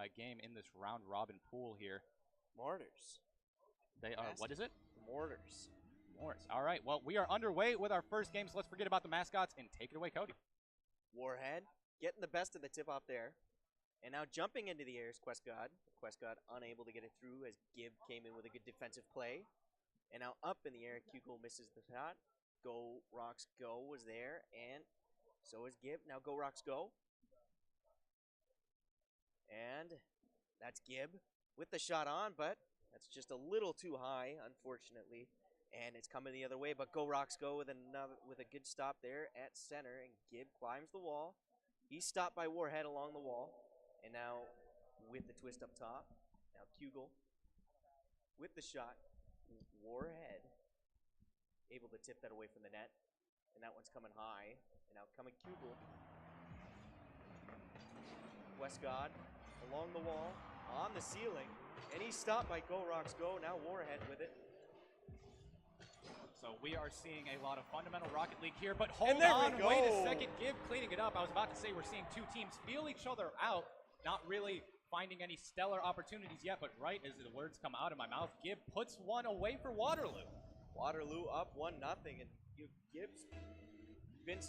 game in this round robin pool here. Mortars. They are, what is it? Mortars. Mortars. All right, well, we are underway with our first game, so let's forget about the mascots and take it away, Cody. Warhead getting the best of the tip-off there. And now jumping into the air is Quest God. Quest God unable to get it through as Gib came in with a good defensive play. And now up in the air, Kugel misses the shot. Go Rocks Go was there, and so is Gib. Now Go Rocks Go. And that's Gib with the shot on, but that's just a little too high, unfortunately. And it's coming the other way, but Go Rocks Go with a good stop there at center, and Gib climbs the wall. He's stopped by Warhead along the wall, and now with the twist up top, now Kugel with the shot. Warhead able to tip that away from the net, and that one's coming high, and now coming Kugel. West God along the wall, on the ceiling, and he's stopped by Go Rocks Go. Now Warhead with it. So we are seeing a lot of fundamental Rocket League here, but hold on, wait a second, Gib cleaning it up. I was about to say we're seeing two teams feel each other out, not really finding any stellar opportunities yet, but right as the words come out of my mouth, Gib puts one away for Waterloo. Waterloo up 1-0, and Gib's been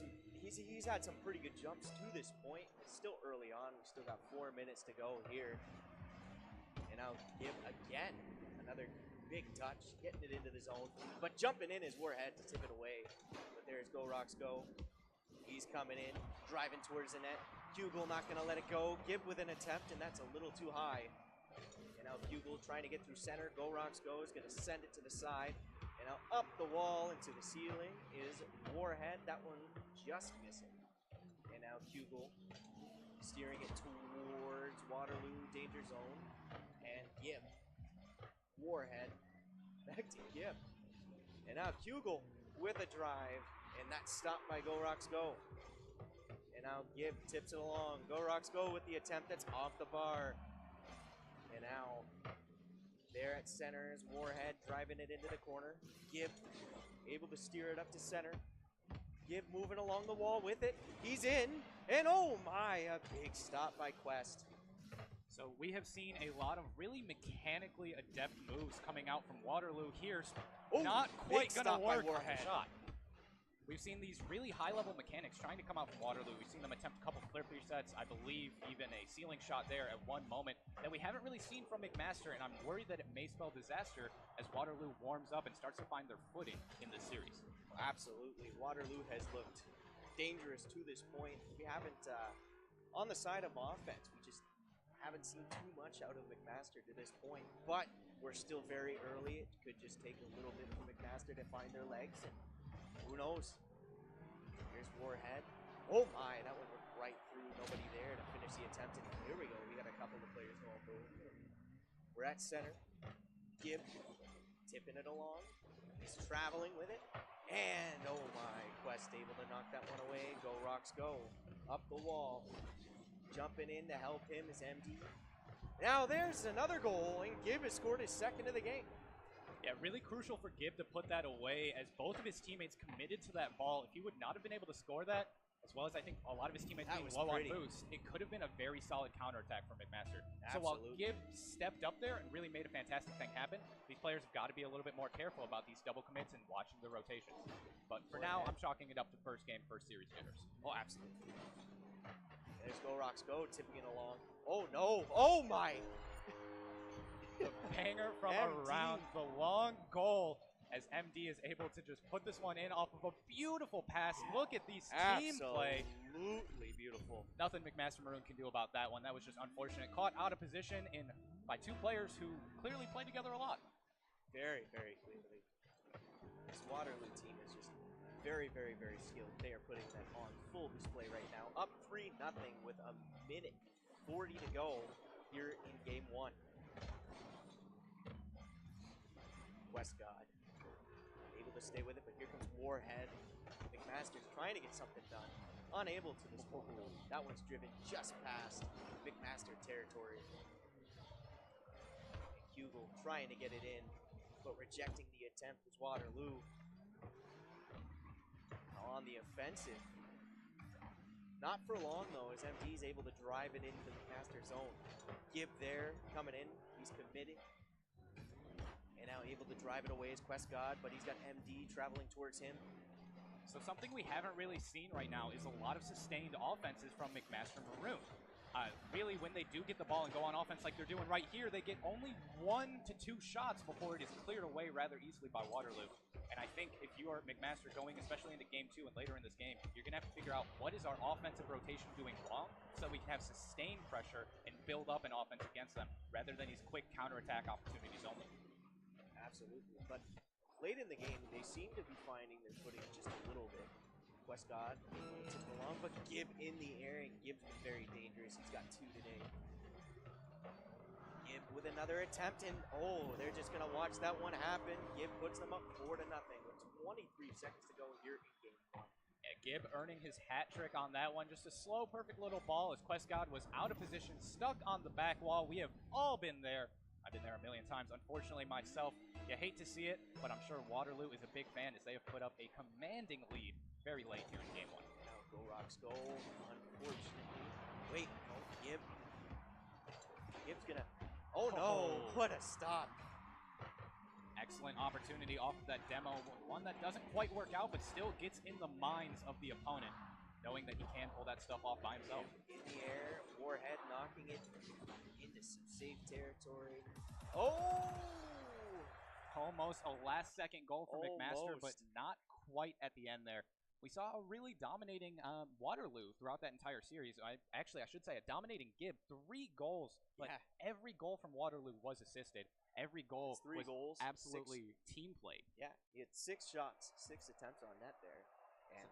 he's had some pretty good jumps to this point. It's still early on. We still got 4 minutes to go here. And now Gib again, another big touch, getting it into the zone, but jumping in is Warhead to tip it away. But there's Go Rocks Go. He's coming in, driving towards the net. Kugel not going to let it go. Gib with an attempt, and that's a little too high. And now Kugel trying to get through center. Go Rocks Go is going to send it to the side. And now up the wall into the ceiling is Warhead. That one just missing. And now Kugel steering it towards Waterloo danger zone. And Gib. Warhead back to Gib. And now Kugel with a drive. And that's stopped by Go Rocks Go. And now Gib tips it along. Go Rocks Go with the attempt that's off the bar. And now there at center is Warhead driving it into the corner. Gib able to steer it up to center. Gib moving along the wall with it. He's in. And oh my, a big stop by Quest. So we have seen a lot of really mechanically adept moves coming out from Waterloo here. Oh, not quite going to work on the Warhead. shot. We've seen these really high-level mechanics trying to come out from Waterloo. We've seen them attempt a couple flip resets, I believe even a ceiling shot there at one moment that we haven't really seen from McMaster, and I'm worried that it may spell disaster as Waterloo warms up and starts to find their footing in this series. Absolutely. Waterloo has looked dangerous to this point. We haven't, on the side of offense, we just haven't seen too much out of McMaster to this point, but we're still very early. It could just take a little bit for McMaster to find their legs, and who knows? Here's Warhead. Oh my, that one went right through. Nobody there to finish the attempt. And here we go. We got a couple of players going through. We're at center. Gib tipping it along. He's traveling with it. And oh my, Quest able to knock that one away. Go Rocks Go. Up the wall. Jumping in to help him is MD. Now there's another goal, and Gib has scored his second of the game. Yeah, really crucial for Gib to put that away as both of his teammates committed to that ball. If he would not have been able to score that, as well as I think a lot of his teammates being low on boost, it could have been a very solid counterattack from McMaster. Absolutely. So while Gib stepped up there and really made a fantastic thing happen, these players have got to be a little bit more careful about these double commits and watching the rotations. But for now, I'm chalking it up to first game, first series jitters. Oh, absolutely. There's Go Rocks Go, tipping it along. Oh no, oh my! The banger from around the long goal as MD is able to just put this one in off of a beautiful pass. Look at these team play. Absolutely beautiful. Nothing McMaster Maroon can do about that one. That was just unfortunate. Caught out of position by two players who clearly play together a lot. Very, very clearly. This Waterloo team is just very, very, very skilled. They are putting that on full display right now. Up 3-0 with a minute 40 to go here in game one. West God able to stay with it, but here comes Warhead. McMaster's trying to get something done. Unable to this point. That one's driven just past McMaster territory. And Kugel trying to get it in, but rejecting the attempt was Waterloo. On the offensive. Not for long though, as MD is able to drive it into the McMaster zone. Gibb there coming in. He's committed. And now able to drive it away is Quest God, but he's got MD traveling towards him. So something we haven't really seen right now is a lot of sustained offenses from McMaster Maroon. Really, when they do get the ball and go on offense like they're doing right here, they get only 1 to 2 shots before it is cleared away rather easily by Waterloo. And I think if you are McMaster going, especially into Game 2 and later in this game, you're going to have to figure out what is our offensive rotation doing wrong so we can have sustained pressure and build up an offense against them rather than these quick counterattack opportunities only. Absolutely. But late in the game, they seem to be finding their footing just a little bit. Quest God tipped along, but Gibb in the air, and Gibb's been very dangerous. He's got 2 today. Gibb with another attempt, and oh, they're just going to watch that one happen. Gibb puts them up 4 to nothing with 23 seconds to go here in game 1. Yeah, Gibb earning his hat trick on that one. Just a slow, perfect little ball as Quest God was out of position, stuck on the back wall. We have all been there. I've been there a million times. Unfortunately, myself, you hate to see it, but I'm sure Waterloo is a big fan as they have put up a commanding lead very late here in game 1. Now go Rocks go, unfortunately. Wait, oh, Gibb. Gibb's gonna, oh no, what a stop. Excellent opportunity off of that demo. One that doesn't quite work out, but still gets in the minds of the opponent, knowing that he can pull that stuff off by himself. In the air, Warhead knocking it into some safe territory. Oh! Almost a last-second goal for McMaster, but not quite at the end there. We saw a really dominating Waterloo throughout that entire series. I should say a dominating Gibb. 3 goals, but every goal from Waterloo was assisted. Every goal was goals, absolutely team played. Yeah, he had 6 shots, 6 attempts on net there. And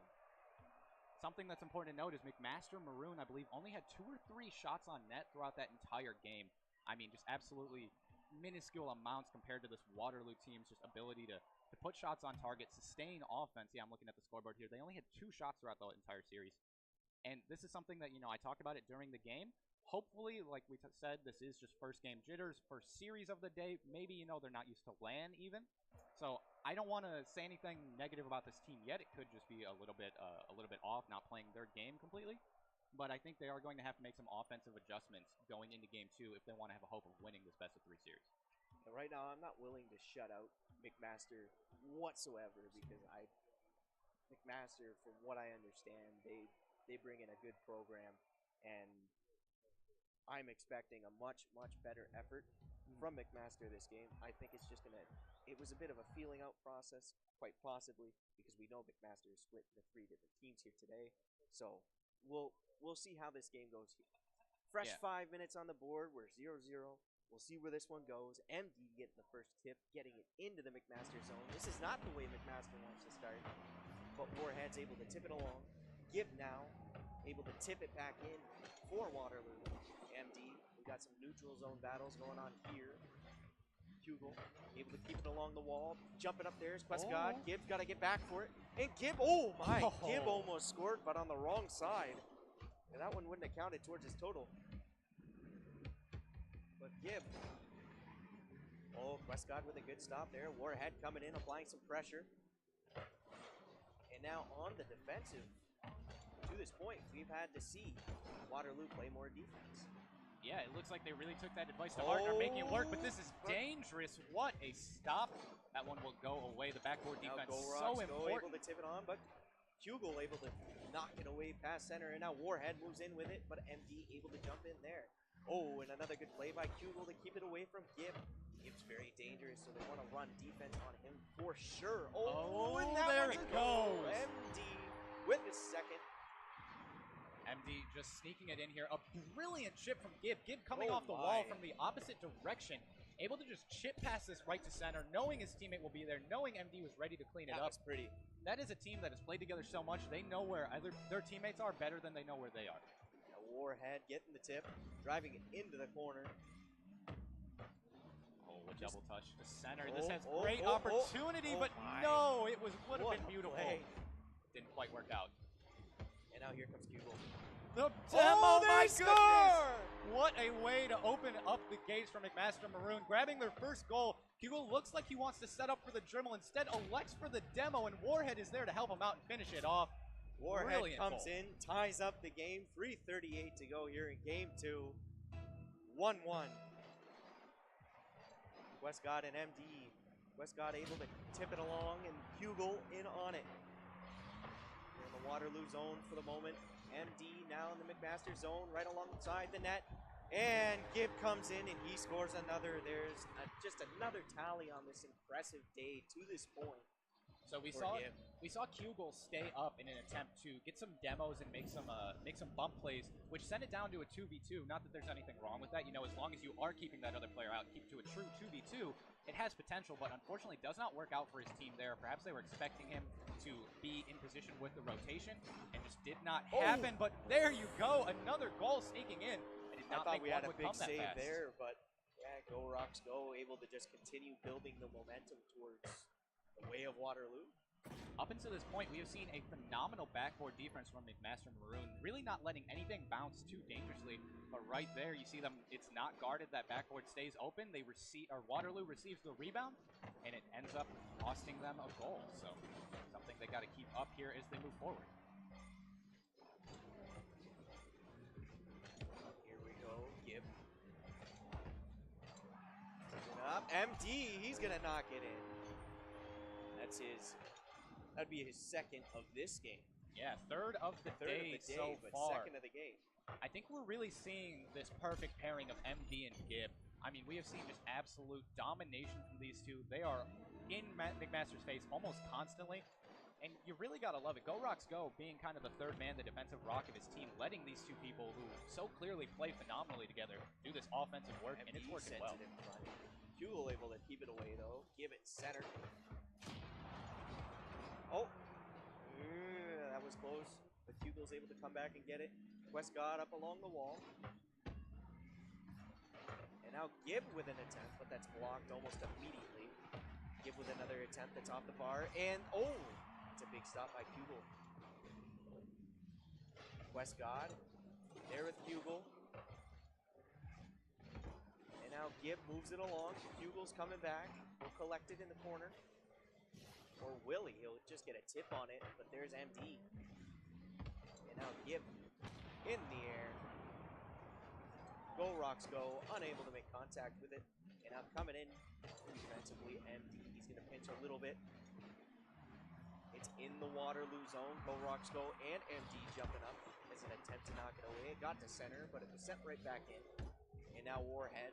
something that's important to note is McMaster Maroon, I believe, only had 2 or 3 shots on net throughout that entire game. I mean, just absolutely minuscule amounts compared to this Waterloo team's just ability to put shots on target, sustain offense. Yeah, I'm looking at the scoreboard here. They only had 2 shots throughout the entire series. And this is something that, I talked about it during the game. Hopefully, like we said, this is just first game jitters, first series of the day. Maybe, they're not used to LAN even. So I don't want to say anything negative about this team yet. It could just be a little bit off, not playing their game completely. But I think they are going to have to make some offensive adjustments going into game 2 if they want to have a hope of winning this best of 3 series. And right now, I'm not willing to shut out McMaster whatsoever because McMaster, from what I understand, they bring in a good program, and I'm expecting a much better effort from McMaster this game. I think it's just it was a bit of a feeling out process, quite possibly, because we know McMaster is split into 3 different teams here today. So we'll see how this game goes here. Fresh 5 minutes on the board. We're 0-0. We'll see where this one goes. MD getting the first tip, getting it into the McMaster zone. This is not the way McMaster wants to start, but Warhead's able to tip it along. Gibb now able to tip it back in for Waterloo. MD, we got some neutral zone battles going on here. Hugel able to keep it along the wall, jumping up there is Quest God. Gibb's got to get back for it, and Gibb, Gibb almost scored, but on the wrong side, and that one wouldn't have counted towards his total. But Gibb, Quest God with a good stop there. Warhead coming in, applying some pressure, and now on the defensive. To this point, we've had to see Waterloo play more defense. Yeah, it looks like they really took that advice to heart and are making it work, but this is dangerous. What a stop. That one will go away. The backboard defense so important. Able to tip it on, but Hugel able to knock it away past center, and now Warhead moves in with it, but MD able to jump in there. Oh, and another good play by Hugel to keep it away from Gibb. Gibb's very dangerous, so they want to run defense on him for sure. Oh, and there it goes. MD with the second. MD just sneaking it in here. A brilliant chip from Gibb. Gibb coming off the wall from the opposite direction. Able to just chip past this right to center, knowing his teammate will be there, knowing MD was ready to clean it up. That was pretty. That is a team that has played together so much. They know where their teammates are better than they know where they are. Warhead getting the tip, driving it into the corner. Oh, a double touch to center. This has great opportunity, but no, it would have been beautiful. Didn't quite work out. And now here comes Hugel. The demo, my goodness! What a way to open up the gates for McMaster Maroon. Grabbing their first goal. Hugel looks like he wants to set up for the dribble. Instead, elects for the demo, and Warhead is there to help him out and finish it off. Warhead comes in, ties up the game. 3:38 to go here in game 2. 1-1. Westcott and MD. Westcott able to tip it along, and Hugel in on it. We're in the Waterloo zone for the moment. MD now in the McMaster zone, right alongside the net. And Gibb comes in and he scores another. There's just another tally on this impressive day to this point. So we saw Kugel stay up in an attempt to get some demos and make some bump plays, which sent it down to a 2v2. Not that there's anything wrong with that. You know, as long as you are keeping that other player out, keep to a true 2v2, it has potential, but unfortunately does not work out for his team there. Perhaps they were expecting him to be in position with the rotation, and just did not happen. But there you go, another goal sneaking in. I thought we had a big save there, but yeah, Go Rocks Go, able to just continue building the momentum towards the way of Waterloo. Up until this point, we have seen a phenomenal backboard defense from McMaster and Maroon, really not letting anything bounce too dangerously. But right there, you see them, it's not guarded, that backboard stays open. They receive, or Waterloo receives the rebound, and it ends up costing them a goal. So something they got to keep up here as they move forward. Up, MD, he's gonna knock it in. That'd be his second of this game. Yeah, third of the day so far. Second of the game. I think we're really seeing this perfect pairing of MD and Gibb. I mean, we have seen just absolute domination from these two. They are in McMaster's face almost constantly, and you really gotta love it. Go Rocks Go being kind of the third man, the defensive rock of his team, letting these two people who so clearly play phenomenally together do this offensive work, and it's working well. Hugel able to keep it away though. Give it center. Oh, that was close. But Hugel's able to come back and get it. Westcott up along the wall. And now Gibb with an attempt, but that's blocked almost immediately. Gibb with another attempt that's off the bar. And oh, it's a big stop by Hugel. Westcott there with Hugel. Now Gibb moves it along. Hugel's coming back. He'll collect it in the corner. Or will he? He'll just get a tip on it, but there's MD. And now Gibb in the air. Go Rocks Go, unable to make contact with it. And now coming in defensively, MD. He's going to pinch a little bit. It's in the Waterloo zone. Go Rocks Go and MD jumping up as an attempt to knock it away. It got to center, but it was sent right back in. And now Warhead,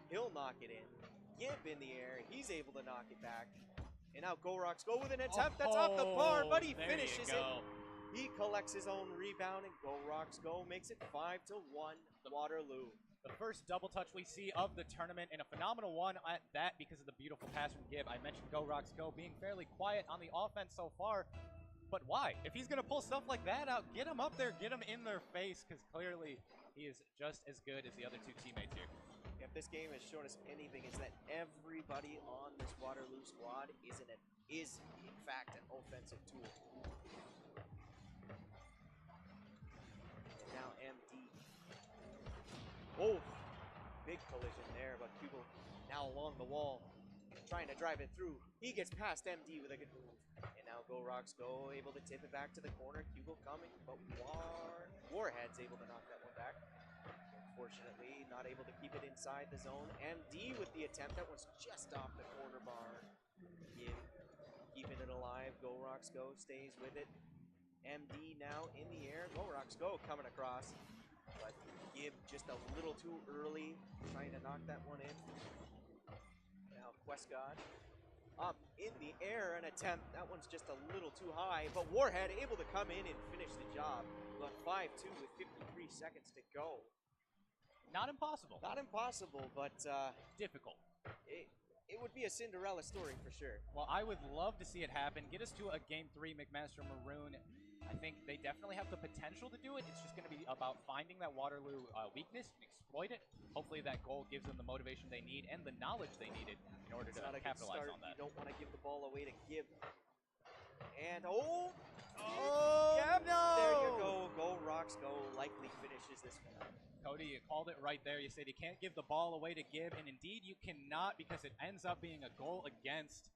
he'll knock it in. Gibb in the air, he's able to knock it back. And now Go Rocks Go with an attempt that's off the bar, but he finishes it. He collects his own rebound, and Go Rocks Go makes it 5-1 Waterloo. The first double touch we see of the tournament, and a phenomenal one at that because of the beautiful pass from Gibb. I mentioned Go Rocks Go being fairly quiet on the offense so far, but why? If he's going to pull stuff like that out, get him up there, get him in their face, because clearly he is just as good as the other two teammates here. If this game has shown us anything, is that everybody on this Waterloo squad is in fact an offensive tool. And now MD. Oh, big collision there, but Hugel now along the wall, trying to drive it through. He gets past MD with a good move. And now Go Rocks Go, able to tip it back to the corner. Hugel coming, but Warhead's able to knock that one back. Unfortunately, not able to keep it inside the zone. MD with the attempt. That was just off the corner bar. Gibb keeping it alive. Go Rocks Go stays with it. MD now in the air. Go Rocks Go coming across. But Gibb just a little too early, trying to knock that one in. Now Westcott up in the air, an attempt. That one's just a little too high. But Warhead able to come in and finish the job. But 5-2 with 53 seconds to go. Not impossible. Not impossible, but difficult. It would be a Cinderella story for sure. Well, I would love to see it happen. Get us to a Game 3 McMaster Maroon. I think they definitely have the potential to do it. It's just going to be about finding that Waterloo weakness and exploit it. Hopefully that goal gives them the motivation they need and the knowledge they needed in order to capitalize on that. You don't want to give the ball away to Gibb. And yep, no! There you go. Go Rocks Go likely finishes this one. Cody, you called it right there. You said you can't give the ball away to Gibb, and indeed you cannot, because it ends up being a goal against.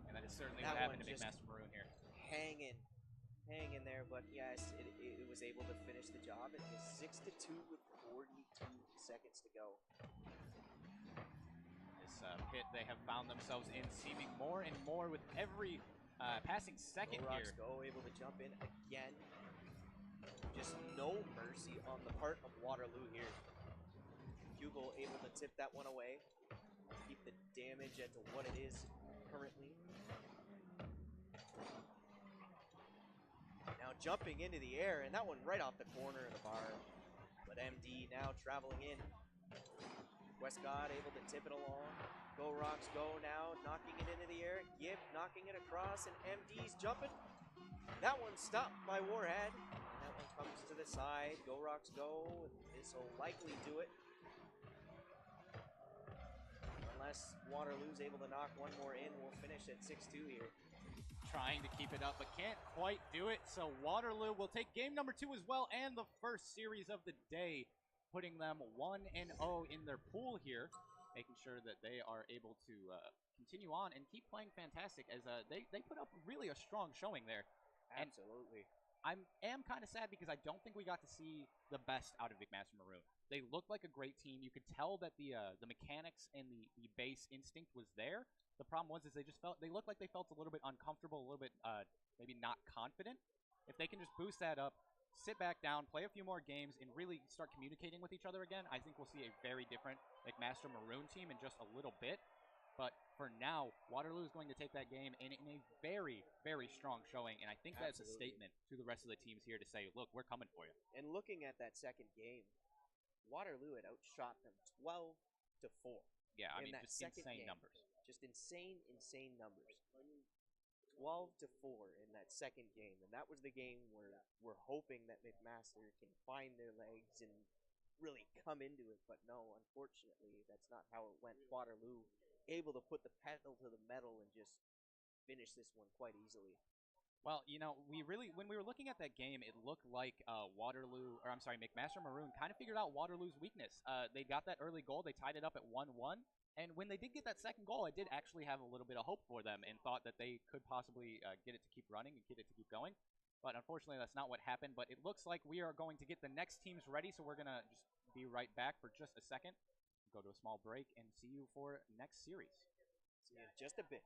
And that is certainly what happened to McMaster Maroon here. Hanging hang in there, but yes, it was able to finish the job. It was 6-2 with 42 seconds to go. This pit they have found themselves in seeming more and more with every passing second here. Go able to jump in again. Just no mercy on the part of Waterloo here. Hugo able to tip that one away. Keep the damage at what it is currently. Now jumping into the air, and that one right off the corner of the bar. But MD now traveling in. Westcott able to tip it along. Go Rocks go now, knocking it into the air. Yip knocking it across, and MD's jumping. That one stopped by Warhead. And that one comes to the side. Go Rocks go. This will likely do it. Unless Waterloo's able to knock one more in, we'll finish at 6-2 here. Trying to keep it up, but can't quite do it. So Waterloo will take game number 2 as well, and the first series of the day, putting them 1-0 in their pool here, making sure that they are able to continue on and keep playing fantastic, as they put up really a strong showing there. Absolutely. I am kind of sad because I don't think we got to see the best out of McMaster Maroon. They looked like a great team. You could tell that the mechanics and the base instinct was there. The problem was they looked like they felt a little bit uncomfortable, a little bit maybe not confident. If they can just boost that up, sit back down, play a few more games, and really start communicating with each other again, I think we'll see a very different McMaster Maroon team in just a little bit. But for now, Waterloo is going to take that game in a very, very strong showing, and I think that's a statement to the rest of the teams here to say, look, we're coming for you. And looking at that second game, Waterloo had outshot them 12-4. Yeah, I mean, just insane numbers. Just insane numbers. 12-4 in that second game, and that was the game where we're hoping that McMaster can find their legs and really come into it, but no, unfortunately, that's not how it went. Waterloo able to put the pedal to the metal and just finish this one quite easily. Well, you know, when we were looking at that game, it looked like McMaster Maroon kind of figured out Waterloo's weakness. They got that early goal, they tied it up at 1-1, and when they did get that second goal, I did actually have a little bit of hope for them and thought that they could possibly get it to keep running and get it to keep going. But unfortunately, that's not what happened. But it looks like we are going to get the next teams ready, so we're going to just be right back for just a second. Go to a small break and see you for next series. See you in just a bit.